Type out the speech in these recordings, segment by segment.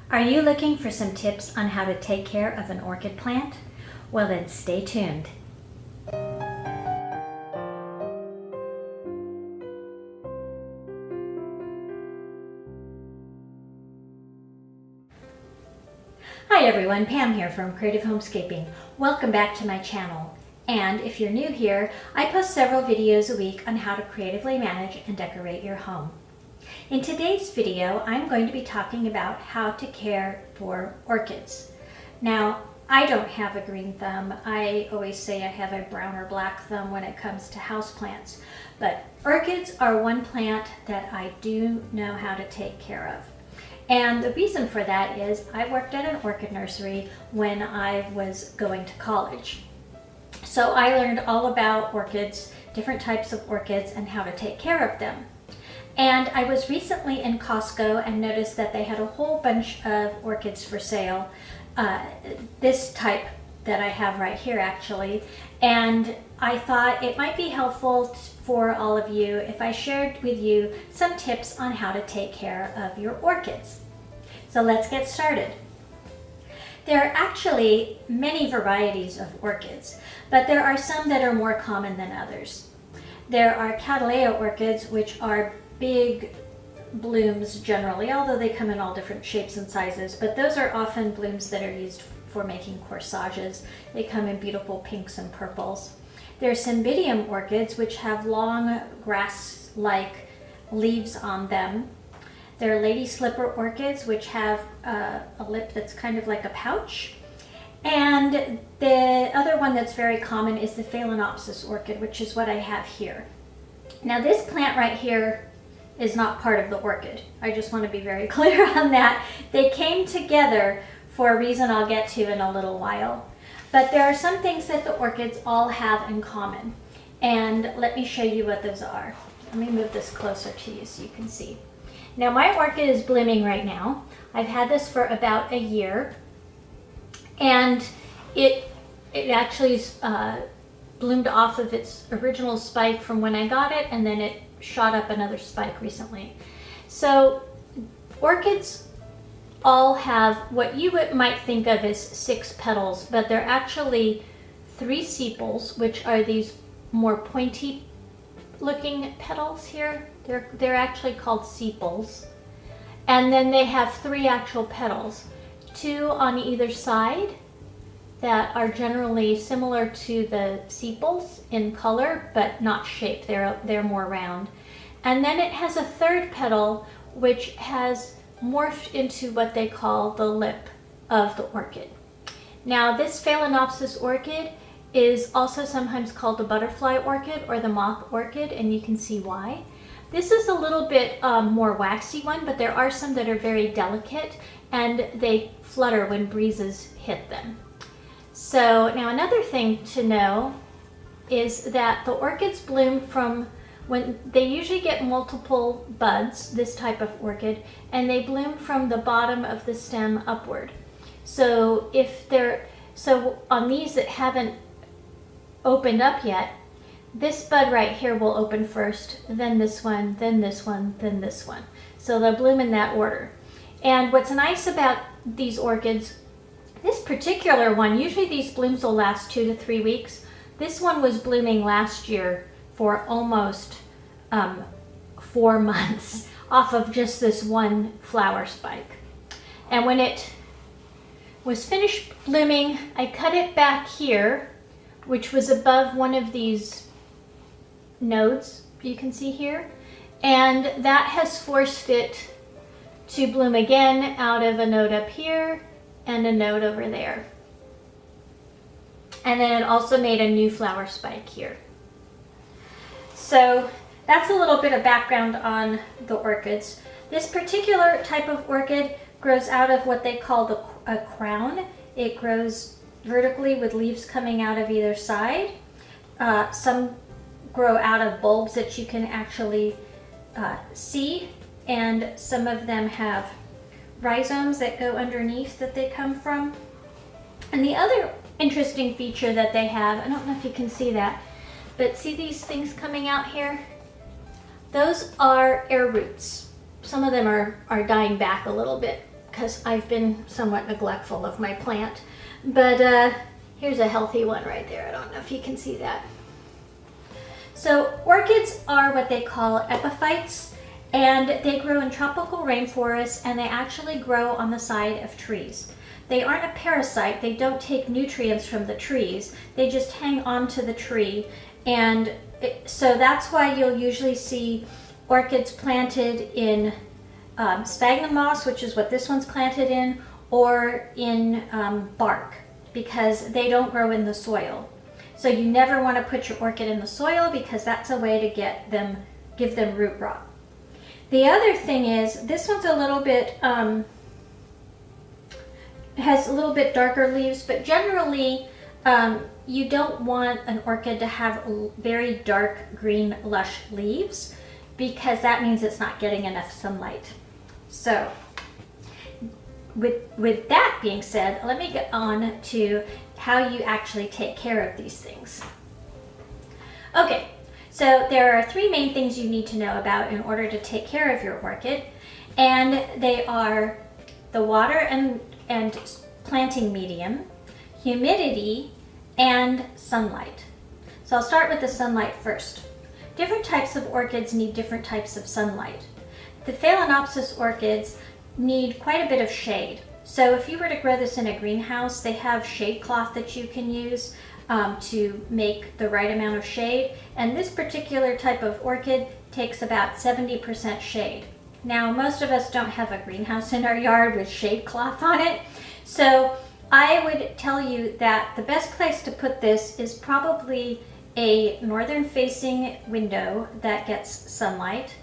Are you looking for some tips on how to take care of an orchid plant? Well then, stay tuned. Hi everyone, Pam here from Creative Homescaping. Welcome back to my channel. And if you're new here, I post several videos a week on how to creatively manage and decorate your home. In today's video, I'm going to be talking about how to care for orchids. Now, I don't have a green thumb. I always say I have a brown or black thumb when it comes to houseplants. But orchids are one plant that I do know how to take care of. And the reason for that is I worked at an orchid nursery when I was going to college. So I learned all about orchids, different types of orchids, and how to take care of them. And I was recently in Costco and noticed that they had a whole bunch of orchids for sale. This type that I have right here actually. And I thought it might be helpful for all of you if I shared with you some tips on how to take care of your orchids. So let's get started. There are actually many varieties of orchids, but there are some that are more common than others. There are Cattleya orchids, which are big blooms generally, although they come in all different shapes and sizes, but those are often blooms that are used for making corsages. They come in beautiful pinks and purples. There are Cymbidium orchids, which have long grass-like leaves on them. There are lady slipper orchids, which have a lip that's kind of like a pouch. And the other one that's very common is the phalaenopsis orchid, which is what I have here. Now this plant right here is not part of the orchid. I just want to be very clear on that. They came together for a reason I'll get to in a little while. But there are some things that the orchids all have in common. And let me show you what those are. Let me move this closer to you so you can see. Now my orchid is blooming right now. I've had this for about a year. And it actually bloomed off of its original spike from when I got it, and then it shot up another spike recently. So orchids all have what you might think of as 6 petals, but they're actually 3 sepals, which are these more pointy looking petals here. They're actually called sepals. And then they have 3 actual petals, 2 on either side that are generally similar to the sepals in color, but not shape. They're more round. And then it has a 3rd petal, which has morphed into what they call the lip of the orchid. Now this phalaenopsis orchid is also sometimes called the butterfly orchid or the moth orchid, and you can see why. This is a little bit more waxy one, but there are some that are very delicate and they flutter when breezes hit them. So now another thing to know is that the orchids bloom from when they usually get multiple buds, this type of orchid, and they bloom from the bottom of the stem upward. So on these that haven't opened up yet, this bud right here will open first, then this one, then this one, then this one. So they'll bloom in that order. And what's nice about these orchids, this particular one, usually these blooms will last 2 to 3 weeks. This one was blooming last year for almost 4 months off of just this one flower spike. And when it was finished blooming, I cut it back here, which was above one of these nodes you can see here. And that has forced it to bloom again out of a node up here and a node over there. And then it also made a new flower spike here. So that's a little bit of background on the orchids. This particular type of orchid grows out of what they call a crown. It grows vertically with leaves coming out of either side. Some grow out of bulbs that you can actually see, and some of them have rhizomes that go underneath that they come from. And the other interesting feature that they have, I don't know if you can see that, but see these things coming out here? Those are air roots. Some of them are dying back a little bit, because I've been somewhat neglectful of my plant. But here's a healthy one right there. I don't know if you can see that. So orchids are what they call epiphytes, and they grow in tropical rainforests, and they actually grow on the side of trees. They aren't a parasite. They don't take nutrients from the trees. They just hang on to the tree. And so that's why you'll usually see orchids planted in sphagnum moss, which is what this one's planted in, or in bark, because they don't grow in the soil. So you never want to put your orchid in the soil, because that's a way to give them root rot. The other thing is, this one's a little bit, has a little bit darker leaves, but generally you don't want an orchid to have very dark green lush leaves, because that means it's not getting enough sunlight. So with that being said, let me get on to how you actually take care of these things. Okay, so there are 3 main things you need to know about in order to take care of your orchid, and they are the water and planting medium, humidity, and sunlight. So I'll start with the sunlight first. Different types of orchids need different types of sunlight. The phalaenopsis orchids need quite a bit of shade. So if you were to grow this in a greenhouse, they have shade cloth that you can use to make the right amount of shade. And this particular type of orchid takes about 70% shade. Now, most of us don't have a greenhouse in our yard with shade cloth on it. So I would tell you that the best place to put this is probably a northern facing window that gets sunlight.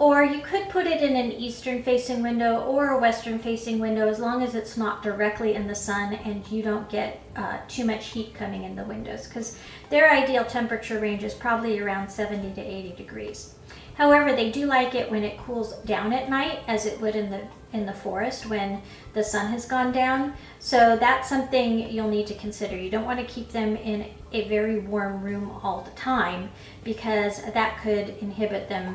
Or you could put it in an eastern facing window or a western facing window, as long as it's not directly in the sun and you don't get too much heat coming in the windows, because their ideal temperature range is probably around 70 to 80 degrees. However, they do like it when it cools down at night, as it would in the forest when the sun has gone down. So that's something you'll need to consider. You don't want to keep them in a very warm room all the time, because that could inhibit them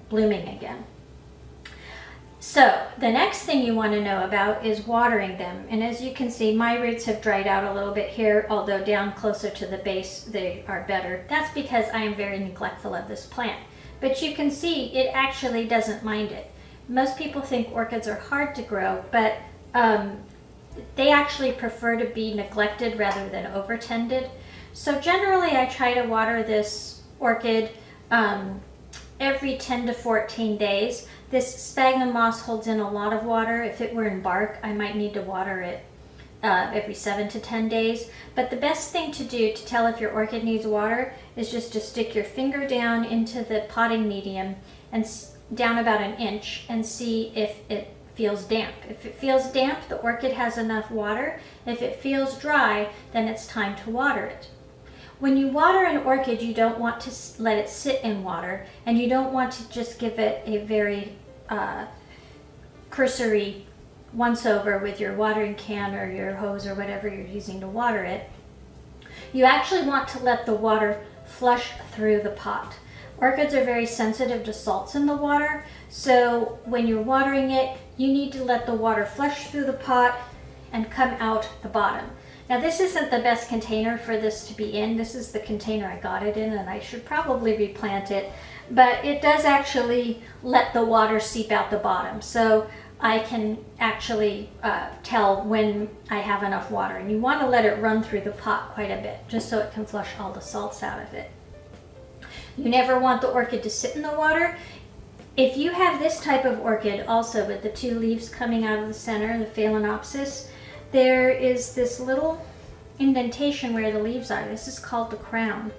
blooming again. So the next thing you want to know about is watering them. And as you can see, my roots have dried out a little bit here, although down closer to the base they are better. That's because I am very neglectful of this plant. But you can see it actually doesn't mind it. Most people think orchids are hard to grow, but they actually prefer to be neglected rather than overtended. So generally I try to water this orchid every 10 to 14 days. This sphagnum moss holds in a lot of water. If it were in bark, I might need to water it every 7 to 10 days. But the best thing to do to tell if your orchid needs water is just to stick your finger down into the potting medium and down about 1 inch and see if it feels damp. If it feels damp, the orchid has enough water. If it feels dry, then it's time to water it. When you water an orchid, you don't want to let it sit in water, and you don't want to just give it a very cursory once over with your watering can or your hose or whatever you're using to water it. You actually want to let the water flush through the pot. Orchids are very sensitive to salts in the water, so when you're watering it, you need to let the water flush through the pot and come out the bottom. Now, this isn't the best container for this to be in. This is the container I got it in, and I should probably replant it, but it does actually let the water seep out the bottom. So I can actually tell when I have enough water, and you want to let it run through the pot quite a bit, just so it can flush all the salts out of it. You never want the orchid to sit in the water. If you have this type of orchid also with the 2 leaves coming out of the center, the phalaenopsis, there is this little indentation where the leaves are. This is called the crown.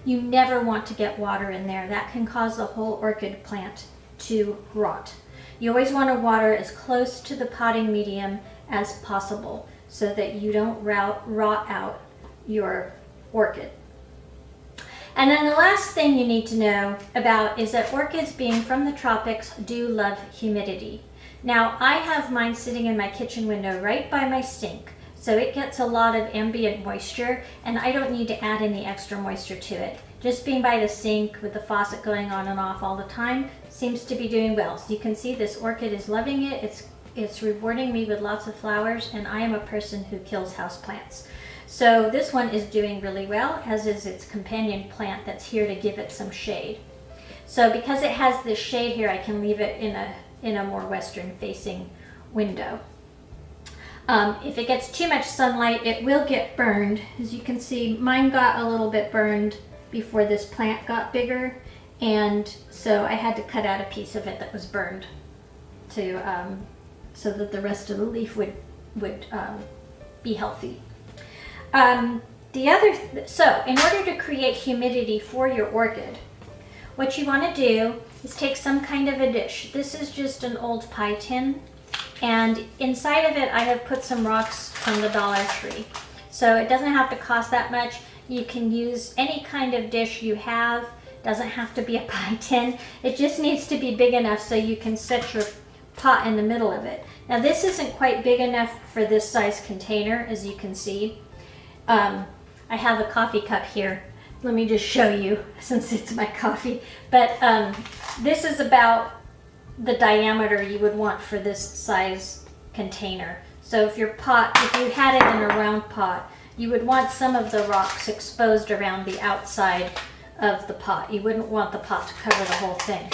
You never want to get water in there. That can cause the whole orchid plant to rot. You always want to water as close to the potting medium as possible so that you don't rot out your orchid. And then the last thing you need to know about is that orchids, being from the tropics, do love humidity. Now, I have mine sitting in my kitchen window right by my sink, so it gets a lot of ambient moisture, and I don't need to add any extra moisture to it. Just being by the sink with the faucet going on and off all the time seems to be doing well. So you can see this orchid is loving it. It's rewarding me with lots of flowers, and I am a person who kills houseplants. So this one is doing really well, as is its companion plant that's here to give it some shade. So because it has this shade here, I can leave it in a more western facing window. If it gets too much sunlight, it will get burned. As you can see, mine got a little bit burned before this plant got bigger, and so I had to cut out a piece of it that was burned to so that the rest of the leaf would be healthy. So in order to create humidity for your orchid, what you want to do is take some kind of a dish. This is just an old pie tin, and inside of it I have put some rocks from the Dollar Tree. So it doesn't have to cost that much. You can use any kind of dish you have. Doesn't have to be a pie tin. It just needs to be big enough so you can set your pot in the middle of it. Now this isn't quite big enough for this size container, as you can see. I have a coffee cup here. Let me just show you, since it's my coffee. But this is about the diameter you would want for this size container. So if you had it in a round pot, you would want some of the rocks exposed around the outside of the pot. You wouldn't want the pot to cover the whole thing.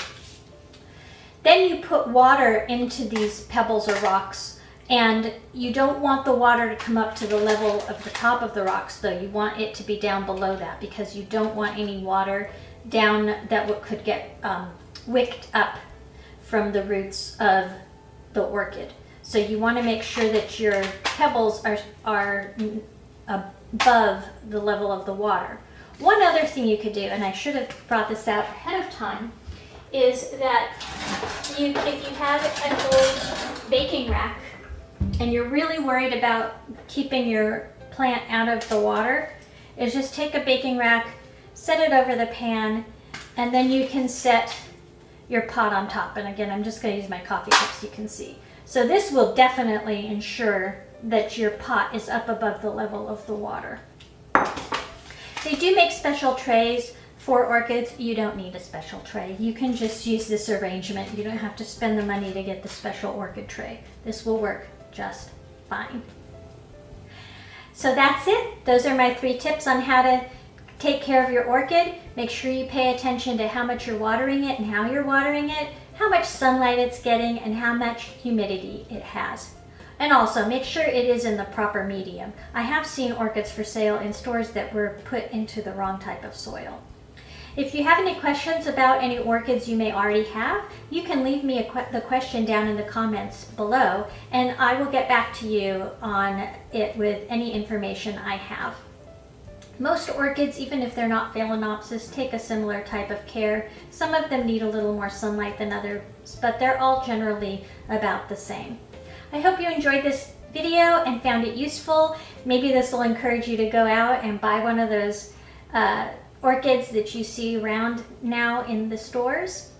Then you put water into these pebbles or rocks, and you don't want the water to come up to the level of the top of the rocks, though. You want it to be down below that, because you don't want any water down that could get wicked up from the roots of the orchid. So you want to make sure that your pebbles are above the level of the water. One other thing you could do, and I should have brought this out ahead of time, is that if you have an old baking rack and you're really worried about keeping your plant out of the water, is just take a baking rack, set it over the pan, and then you can set your pot on top. And again, I'm just going to use my coffee cup so you can see. So this will definitely ensure that your pot is up above the level of the water. They do make special trays for orchids. You don't need a special tray. You can just use this arrangement. You don't have to spend the money to get the special orchid tray. This will work just fine. So that's it. Those are my 3 tips on how to take care of your orchid. Make sure you pay attention to how much you're watering it and how you're watering it, how much sunlight it's getting, and how much humidity it has. And also make sure it is in the proper medium. I have seen orchids for sale in stores that were put into the wrong type of soil. If you have any questions about any orchids you may already have, you can leave me the question down in the comments below, and I will get back to you on it with any information I have. Most orchids, even if they're not phalaenopsis, take a similar type of care. Some of them need a little more sunlight than others, but they're all generally about the same. I hope you enjoyed this video and found it useful. Maybe this will encourage you to go out and buy one of those orchids that you see around now in the stores.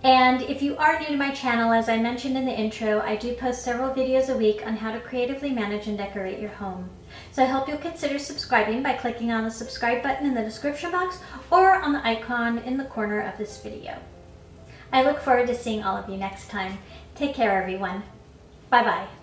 And if you are new to my channel, as I mentioned in the intro, I do post several videos a week on how to creatively manage and decorate your home. So I hope you'll consider subscribing by clicking on the subscribe button in the description box or on the icon in the corner of this video. I look forward to seeing all of you next time. Take care, everyone. Bye-bye.